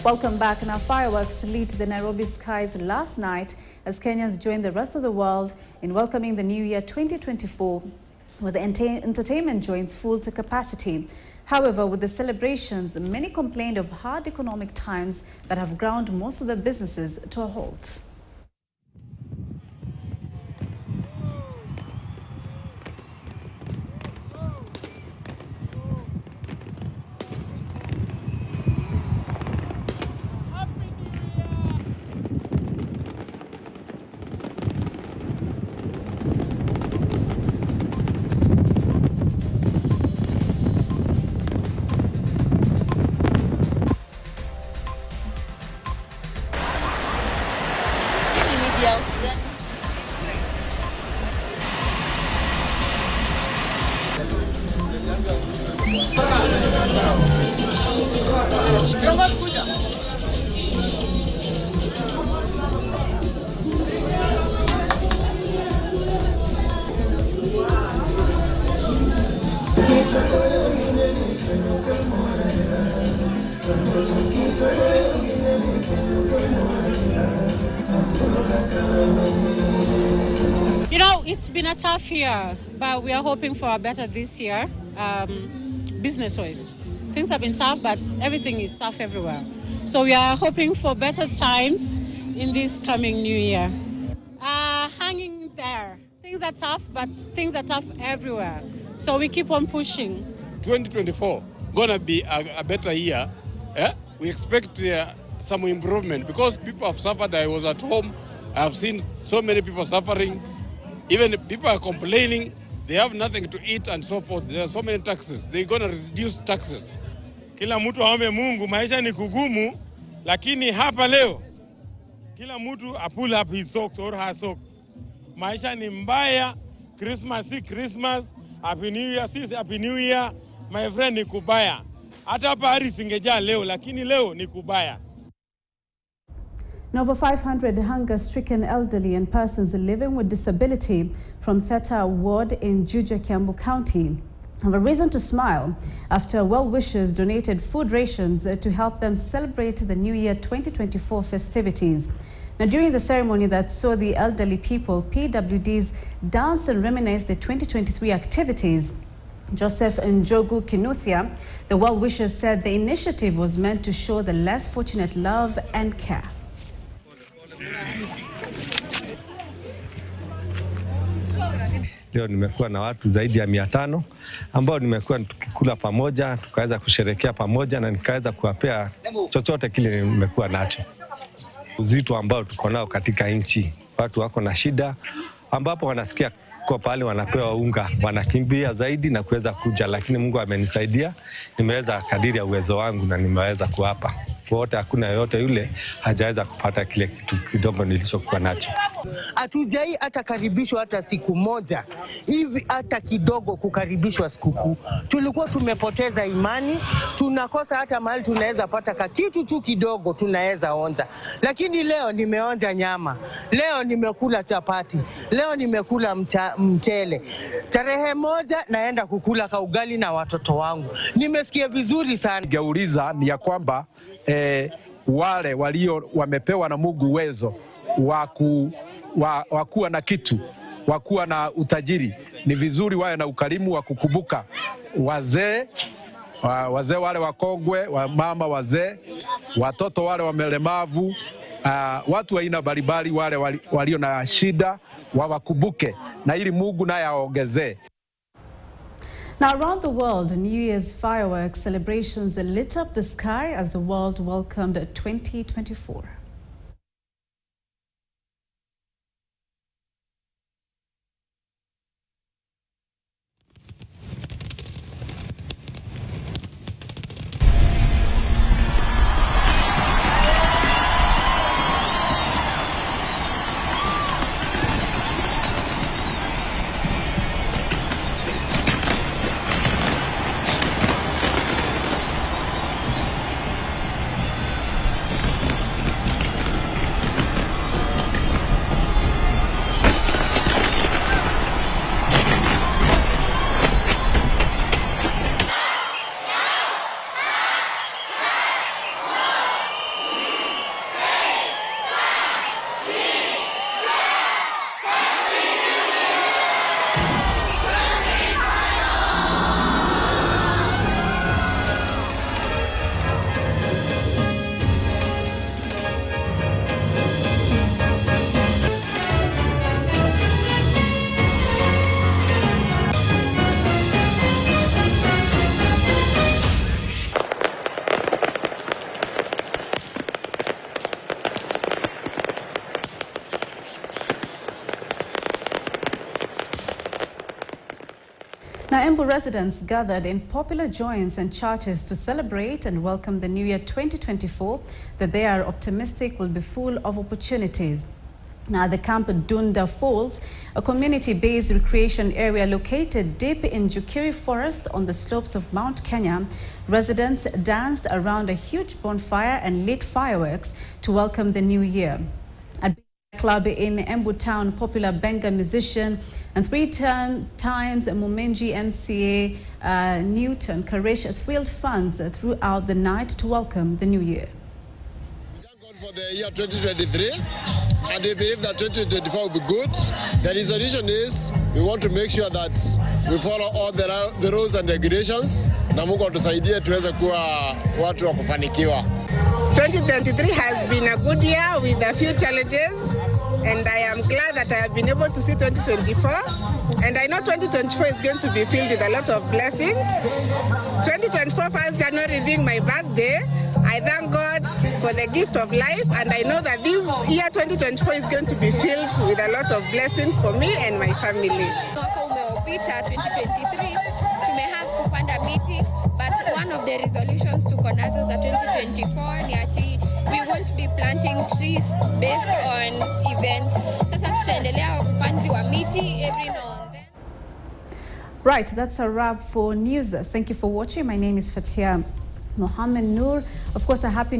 Welcome back. Now, fireworks lit the Nairobi skies last night as Kenyans joined the rest of the world in welcoming the new year 2024 with the entertainment joints full to capacity. However, with the celebrations, many complained of hard economic times that have ground most of their businesses to a halt. You know, it's been a tough year, but we are hoping for a better this year, business-wise. Things have been tough, but everything is tough everywhere. So we are hoping for better times in this coming new year. Hanging there. Things are tough, but things are tough everywhere. So we keep on pushing. 2024 gonna be a better year. We expect some improvement because people have suffered. I was at home. I have seen so many people suffering. Even people are complaining. They have nothing to eat and so forth. There are so many taxes. They're gonna reduce taxes. Kila mtu aombe Mungu, maisha ni kugumu, lakini hapa leo kila mtu pull up his socks or her socks. Maisha ni mbaya. Christmas si Christmas. Happy New Year si Happy New Year. My friend, ni kubaya. Hata hapa hari singejaa leo, lakini leo ni kubaya. Now, over 500 hunger-stricken elderly and persons living with disability from Theta Ward in Juja, Kiambu County have a reason to smile after well-wishers donated food rations to help them celebrate the New Year 2024 festivities. Now, during the ceremony that saw the elderly people, PWDs dance and reminisce the 2023 activities, Joseph Njogu Kinuthia, the well-wishers said the initiative was meant to show the less fortunate love and care. Leo nimekuwa na watu zaidi ya 500 ambao nimekuwa tukikula pamoja, tukaweza kusherehekea pamoja na nikaweza kuwapea chochote kile nimekuwa nacho. Uzito ambao tuko nao katika nchi, watu wako na shida ambapo wanasikia kwa pale wanapewa unga, wanakimbia zaidi na kuweza kuja, lakini Mungu amenisaidia, nimeweza kadiri ya uwezo wangu na nimeweza kuwapa. Wote hakuna yote yule hajaweza kupata kile kitu kidogo nilichokuwa nacho. Hatujai hata karibishwa hata siku moja hivi, hata kidogo kukaribishwa sikukuu. Tulikuwa tumepoteza imani, tunakosa hata mahali tunaweza pata kitu tu kidogo tunaweza onja. Lakini leo nimeonja nyama, leo nimekula chapati, leo nimekula mchele. Tarehe 1 naenda kukula kaugali na watoto wangu. Nimesikia vizuri sana. Geuliza ni ya kwamba wale walio wamepewa na Mungu uwezo wakuwa na kitu, wakuwa na utajiri, ni vizuri wawe na ukarimu wa kukumbuka wazee wale wakongwe, mama wazee, watoto wale wamelemavu, watu wa aina mbalimbali wale walio na shida wawakumbuke na ili Mungu naye aongezee. Now, around the world, New Year's fireworks celebrations lit up the sky as the world welcomed 2024. Now, Embu residents gathered in popular joints and churches to celebrate and welcome the new year 2024 that they are optimistic will be full of opportunities. Now, the camp at Dunda Falls, a community-based recreation area located deep in Jukiri Forest on the slopes of Mount Kenya, residents danced around a huge bonfire and lit fireworks to welcome the new year. At club in Embu town, popular Benga musician and three-times Momenji MCA Newton Karesh thrilled fans throughout the night to welcome the new year. We thank God for the year 2023 and we believe that 2024 will be good. The resolution is we want to make sure that we follow all the rules and regulations na Mungu atusaidie tuweze kuwa watu wa kufanikiwa. 2023 has been a good year with a few challenges, and I am glad that I have been able to see 2024. And I know 2024 is going to be filled with a lot of blessings. 2024, 1st January being my birthday, I thank God for the gift of life, and I know that this year 2024 is going to be filled with a lot of blessings for me and my family. Mwaka umeopita 2023 tumehave kupanda miti, but one of the resolutions tuko nazo za 2024 ni ati we won't be planting trees based on events. Sasa tutaendelea upanzi wa miti every now and then. Right, that's a wrap for news. Thank you for watching. My name is Fatia Mohammed Noor. Of course, a happy